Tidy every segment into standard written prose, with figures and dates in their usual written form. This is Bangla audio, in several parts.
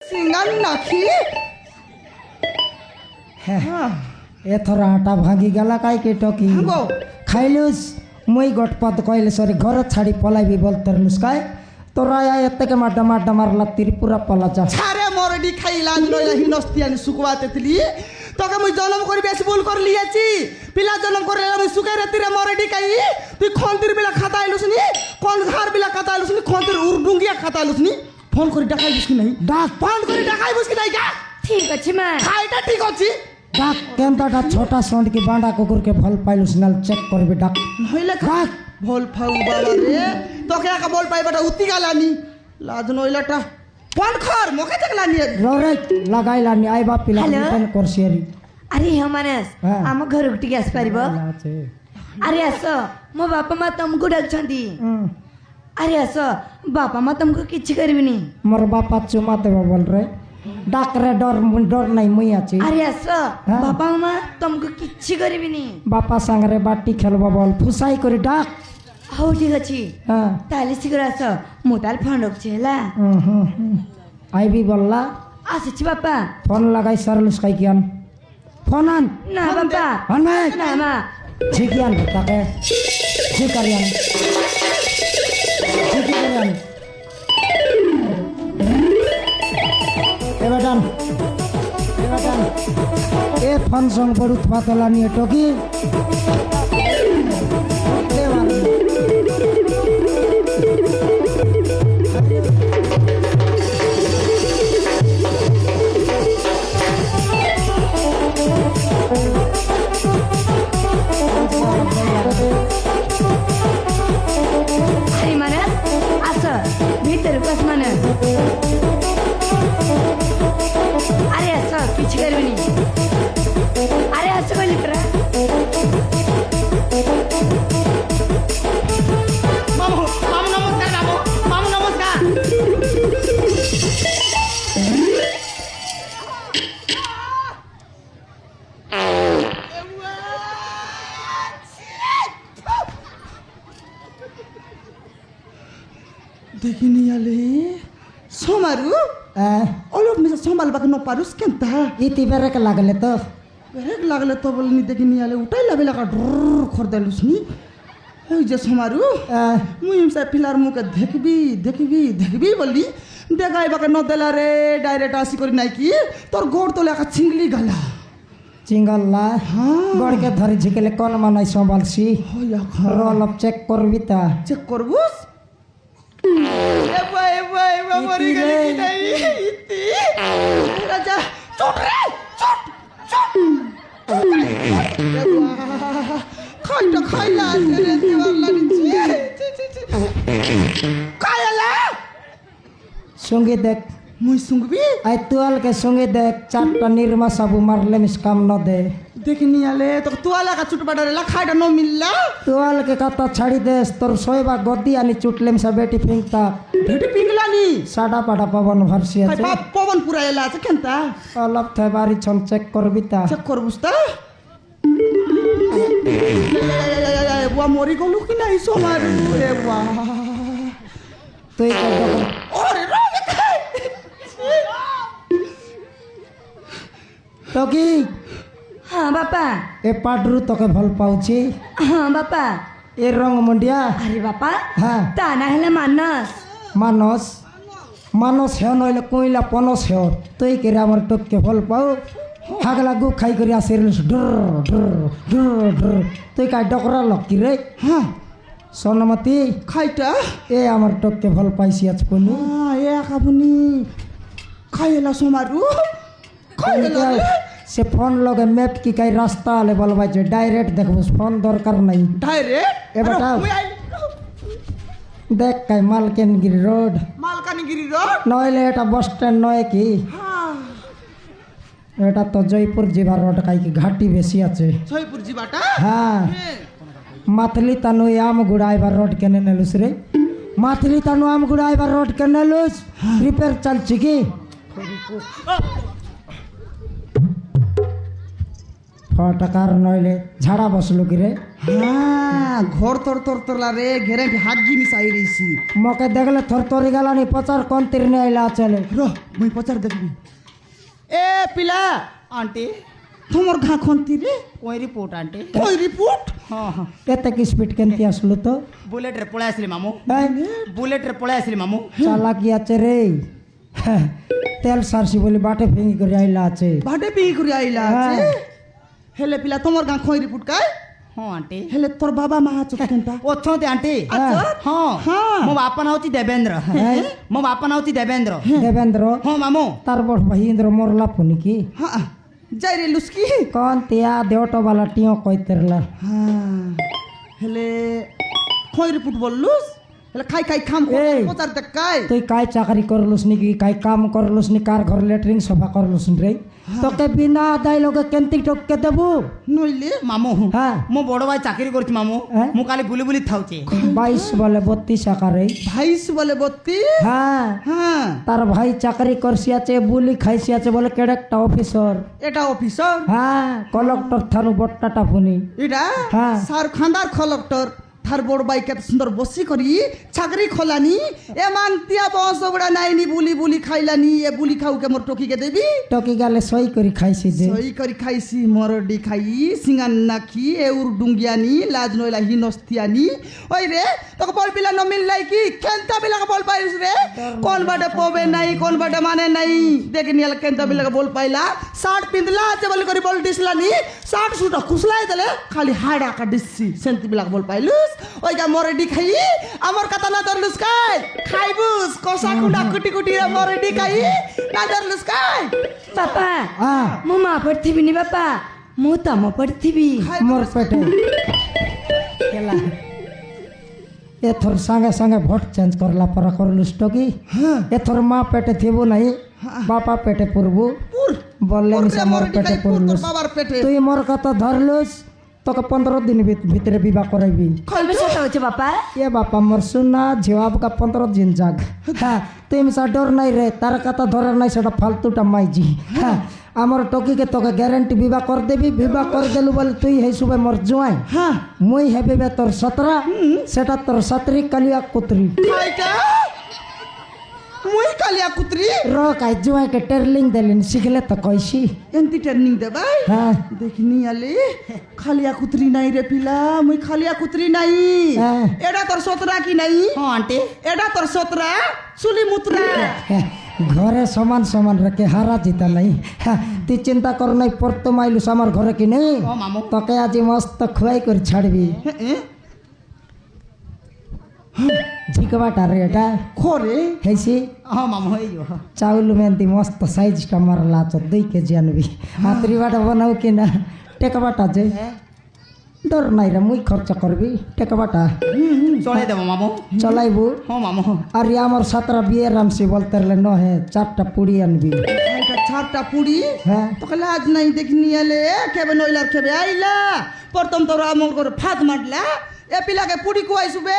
সিঙ্গার নাকি হ্যাঁ এথর আটা ভাঙি গেলা কাইকে টকি গো খাইলুস মই গটপাত কইলে সরি ঘর ছাড়ি পলাইবি বলতে নুসকাই তোরা এতকে মাড্ডা মাড্ডা মারলা ত্রিপুরা পলা যা ছাড়ে মরডি খাইলা নইলা হিনস্তি আনি সুকবাতে তিলি তোকে মুই জনম করি বেশি ভুল করে লিয়েছি পিলা জনম করে আমি সুকাই রাতিরে মরডি খাই তুই খন্তির বিলা খাতা আইলুস নি কোন ঘর বিলা খাতা আইলুস নি খন্তির উর্ডুঙ্গিয়া খাতা আইলুস নি ফোন করে ডাকাই বুঝকি নাই ডাক ফোন করে ডাকাই বুঝকি নাই গা ঠিক আছে মা খাইটা ঠিক আছে ডাক কেনটা ছোটা সন্ড কি বাঁডা কুকুরকে ভাল পাইলুস নাল চেক করবি ডাক নইলে ডাক ভোল ফাউ বাবা রে তোকে একা বল পাইবাটা উতি গালানি লাজ নইলাটা ফোন খর মোকে দেখলানি রে লাগাইলানি আইবা পিলা হ্যালো? রিটার্ন করছিয়ারি আরে মানস হ্যাঁ। ଆମ ଘରକୁ ଟିକେ ଆସିପାରିବ আছে ଆରେ ଆସ ମୋ ବାପା ମା ତମକୁ ଡାକୁଛନ୍ତି ଆରେ ଆସ ବାପା ମା ତମକୁ କିଛି କରିବିନି মোর বাপা চুমা দেব বল রে ডাক রে ডর নাই মুই আছি ଆରେ ଆସ হ্যাঁ। ବାପା ମା ତମକୁ କିଛି କରିବିନି বাপা সাଙ୍ଗরে বাটি খেলব বল ফুসাই করে ডাক ହଉ ଠିକ ଅଛି হ্যাঁ ତାହେଲେ ଶୀଘ୍ର ଆସ ମୁଁ ତାହେଲେ ଫୋନ ରଖୁଛି ହେଲା আইবি বললা ଆସୁଛି ବାପା ফোন লাগাই সারলুস কাই কিয়ান ফোন আন ନା ବାପା আন ভাই ନା মା ঝিকিয়ান তাকে ঝিকারিয়ান ঝিকিয়ান এবাটান এবাটান এ ফোন সং পড়ুত পাতলা নিয়ে টকি ଆରେ ମାନସ ଆସ ଭିତରକୁ ଆସ ମାନସ ଆରେ ଆସ କିଛି କରିବିନି ଆରେ ଆସ କହିଲି ପରା মামু মামু নমস্কার মামু মামু নমস্কার দেখিনি আলে সোমারু অলপ মিশা সম্ভাল বাকি নপারুস কেনতা ইতি বেরেক লাগলে তো বেরেক লাগলে তো বলনি দেখিনি আলে উঠাই লাবে লাগা ডর খর দেলুস নি ওই যে সোমারু মুই ইমসা পিলার মুখে দেখবি দেখবি দেখবি বললি দেখাই বাকে নদেলা রে ডাইরেক্ট আসি করি নাই কি তোর গোড় তোলে একা ছিংলি গালা চিঙ্গল্লা গড়কে ধরে ঝিকেলে কোন মানাই সম্ভালছি হইয়া রলপ চেক করবি তা চেক করবুস এবা এবা এবা মরি গেলি কি নাই ইতি রাজা চট রে চট চট খাইটা খাইলা রে দিওয়ালা নিচি খাইলা সঙ্গে দেখ মুই সুংবি আই তুয়ালকে সঙ্গে দেখ চারটা নির্মা সাবু মারলে মিস কাম ন দে দেখিনি আলে তো তুয়ালা কা চুট বাডারে লা খাইটা ন মিললা তুয়ালকে কাতা ছাড়ি দেস তোর শোয়বা গদি আনি চুটলে মিসা বেটি ফিংতা ভেটি পিংলানি সাডা পাডা পবন ভরসি হাই আছে বাপ পবন পুরা এলা আছে কেনতা অলপ থে বাড়ি ছন চেক করবি তা চেক করবুস তা বুয়া মরি গলু কি নাই সোমার রে বুয়া তুই কর দোকান ওরে রবে খাই টকি ହଁ ବାପା এ পাডরু তোকে ভাল পাউছি ହଁ বাପା এ রং মুন্ডিয়া ଆରେ ବାପା হ্যাঁ ତା ନାଁ ହେଲା ମାନସ মানস মানস হেও নইলে কইলা পনস হেও তুই কেরে আমার টপকে ভাল পাও হাগলা গু খাই করে আসিরলুস ডর ডর ডর ডর তুই কাই ডকরা লকি রে হ্যাঁ সোনমতি খাইটা এ আমার টপকে ভাল পাইছি আজ পনি এ কাবুনি খাইলা সোমারু খাইলা সে ফোন লগে ম্যাপ কি কাই রাস্তা আলে বলবাই যে ডাইরেক্ট দেখবো ফোন দরকার নাই ডাইরেক্ট এ বেটা। মুই আই দেখ কাই মালকানগিরি রোড মালকানগিরি রোড নইলে এটা বাস স্ট্যান্ড নয় কি হ্যাঁ এটা তো জয়পুর জিবা রোড কাই কি ঘাটি বেশি আছে জয়পুর জিবাটা হ্যাঁ মাতলি তানু আম গুড়াইবার রোড কেনে নেলুস রে মাতলি তানু আম গুড়াইবার রোড কেনে নেলুস রিপেয়ার চলছে কি টাকার নইলে ঝাড়া বসলো কি রে হ্যাঁ ঘর তোর তোলা রে ঘেরে হাগি মিশাই রইছি মকে দেখলে থর তরি গেলানি পচার কোন তীর নিয়ে আইলা চলে রহ মুই পচার দেখবি এ পিলা আন্টি তোমার ঘা খন্তি রে কই রিপোর্ট আন্টি কই রিপোর্ট হ্যাঁ হ্যাঁ এতে কি স্পিড কেমতি আসলো তো বুলেটরে পলাই আসলি মামু এই, বুলেটরে পলাই আসলি মামু চালাকি আছে রে হ্যাঁ, তেল সারছি বলে বাটে ভেঙে করে আইলা আছে ভাটে পি করে আইলা আছে হ্যাঁ। হেলে পিলা তোমার ঘা খই রিপোর্ট কাই হ্যাঁ আন্টি হেলে তোর বাবা মা আছো কেনতা ଅଛନ୍ତି ଆଣ୍ଟି ଆଚ୍ଛା। ହଁ ହଁ। ମୋ ବାପା ନାଁ ହଉଛି ଦେବେନ୍ଦ୍ର ମୋ ବାପା ନାଁ ହଉଛି ଦେବେନ୍ଦ୍ର দেবেন্দ্র ହଁ ମାମୁ তার বড় ভাই ইন্দ্র মরলা পুনি কি হ্যাঁ যাই রে লুস্কি কোন তিয়া দেওটো বালা টিও কইতেরলা হ্যাঁ হেলে খই রিপোর্ট বললুস হেলে খাই খাই খাম এই। পচার দেখ কাই তুই কাই চাকরি করলুস নি কি কাই কাম করলুস নি কার ঘর লেটরিন সফা করলুস নি রে তোকে বিনা আদায় লোকে কেমতি টপকে দেবু নইলে ମାମୁ হ্যাঁ ମୋ ବଡ଼ ଭାଇ ଚାକିରି କରୁଛି ମାମୁ হ্যাঁ? ମୁଁ କାଲି ବୁଲି ବୁଲି ଥାଉଛି 22 বলে 32 আকারে ভাইস বলে বত্তি হ্যাঁ হ্যাঁ তার ভাই চাকরি করছি আছে বুলি খাইছি আছে বলে কেডেকটা অফিসর এটা অফিসর হ্যাঁ কলেক্টর থারু বট্টাটা পুনি এটা হ্যাঁ। সার খান্দার কলেক্টর থার বড় ভাই কত সুন্দর বসি করি চাকরি খোলানি এ মানতিয়া বস বড়া নাইনি বুলি বুলি খাইলানি এ বুলি খাও কে মোর টকিকে দেবি টকি গেলে সই করে খাইছি যে সই করি খাইছি মরডি খাই সিঙ্গান নাকি এউর ডুঙ্গিয়ানি লাজ নইলা হিনস্তিয়ানি ওই রে তোকে বল পিলা ন মিললাই কি কেনতা পিলাকে বল পাইস রে কোন বাটে পবে নাই কোন বাটে মানে নাই দেখি নিয়াল কেনতা পিলাকে বল পাইলা শার্ট পিন্দলা আছে বলি করে বল দিসলানি শার্ট সুটা খুসলাই দেলে খালি হাড়া কাটিছি সেন্তি পিলাকে বল পাইলুস ওই যা মরডি খাই আমার কথা না ধরলুস কাই খাইবুস কষা কুটা কুটি কুটি রে মরডি খাই না ধরলুস কাই বাপা হ্যাঁ ମୁଁ ମା ପଡ଼ିଥିବି ନି ବାପା ମୁଁ ତମ ପଡ଼ିଥିବି মোর পেটে কেলা এথর সঙ্গে সঙ্গে ভোট চেঞ্জ করলা পরা করলুস টকি এথর মা পেটে থিব নাই বাপা পেটে পড়বু বললে মিশা মোর পেটে পড়লুস বাবার পেটে তুই মোর কথা ধরলুস তোকে 15 দিন ভিতরে বিবাহ করাইবি କଇବେ ସତ ହଉଛି ବାପା এ বাপা মোর সুনা জবাব কা 15 দিন যাক হ্যাঁ তুই মিশা ডর নাই রে তার কথা ধরার নাই সেটা ফালতুটা মাইজি হ্যাঁ আমার টকিকে তোকে গ্যারান্টি বিবাহ করে দেবি বিবাহ করে দেলু বলে তুই হেই সুবে মোর জোয়াই হ্যাঁ মুই হেবি বে তোর 17 সেটা তোর 17 কালিয়া কুতরি খাইটা মুই কালিয়া কুত্রি র কাই জোয়াইকে টেরলিং দেলিন শিখলে তো কইছি এন্তি ট্রেনিং দে ভাই হ্যাঁ দেখিনি আলে খালিয়া কুত্রি নাই রে পিলা মুই খালিয়া কুত্রি নাই হ্যাঁ। এটা তোর সতরা কি নাই ହଁ ଆଣ୍ଟି এটা তোর সতরা চুলি মুতরা হ্যাঁ, ঘরে সমান সমান রেখে হারা জিতা নাই হ্যাঁ, তুই চিন্তা কর নাই পড়তো মাইলুস আমার ঘরে কি নেই ହଁ ମାମୁ তোকে আজি মস্ত খুয়াই করে ছাড়বি ঝিকবাটা রে এটা খরে হেসি ହଁ ମାମୁ ହେଇଯିବ চাউল মেন্তি মস্ত সাইজটা মারলা তো 2 কেজি আনবি হাতরি বাটা বানাও কিনা টেকাবাটা যে ডর নাই রে মুই খরচ করবি টেকাবাটা ଚଳେଇ ଦେବ ମାମୁ চলাইবু ହଁ মামু আর ইয়ে আমার 17 বিয়ে রামছি বলতে ন হে 4টা পুড়ি আনবি এটা ছাড়টা পুড়ি হ্যাঁ তোকে লাজ নাই দেখিনি আলে কেবে নইলার কেবে আইলা প্রথম তোর আমল করে ফাঁদ মারলা এ পিলাকে পুড়ি কুয়াইছুবে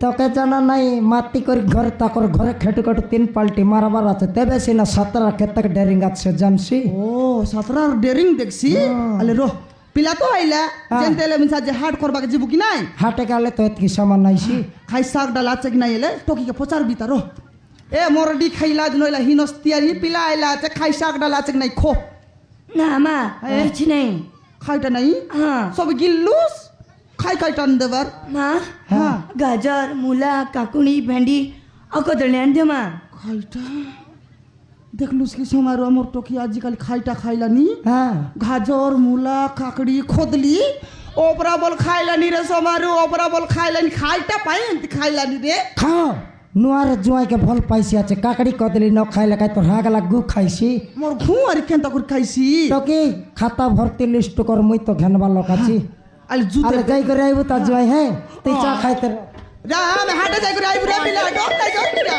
তোকে জানা নাই মাটি করে ঘরে তাকর ঘরে খেটু খেটু 3 পাল্টি মারাবার আছে তেবে সিনা 17 ক্ষেত্রে ডেরিং আছে জানছি ও সতরার ডেরিং দেখছি আলে রো পিলা তো আইলা জেনতেলে মিছা যে হাট করবাকে যাবো কি নাই হাটে গেলে তো এতকি সামান নাইছি খাই শাক ডাল আছে কি নাই এলে টকিকে পচার বিতা রো এ মরডি খাইলা নইলা হিনস্তিয়ারি পিলা আইলা আছে খাই শাক ডাল আছে কি নাই খো ନା ମା କିଛି ନାହିଁ খাইটা নাই ହଁ সব গিল্লুস খাই খাই টান দেবার ମା হ্যাঁ ଗାଜର ମୂଲା କାକୁଡ଼ି ଭେଣ୍ଡି ଆଉ କଦଳୀ ଆଣିଦିଅ ମା খাইটা দেখলুস কি সমারো আমার টকি আজকাল খাইটা খাইলানি হ্যাঁ গাজর মূলা কাকড়ি খোদলি ওপরা বল খাইলানি রে সমারু ওপরা বল খাইলানি খাইটা পাই এমতি খাইলানি রে খাও নুয়ারে জুয়াইকে ভাল পাইছি আছে কাকড়ি কদলি ন খাইলে কাই তোর হাগলা গু খাইছি মোর ঘু আর কেনতা করে খাইছি তোকে খাতা ভর্তি লিস্ট কর মুই তো ঘেনবা লোক আছি আলে জুতে আরে যাই করে আইবু তা জুয়াই হ্যাঁ তুই চা খাইতে রা আমি হাটে যাই করে আইবু রে পিলা ডর নাই ডর না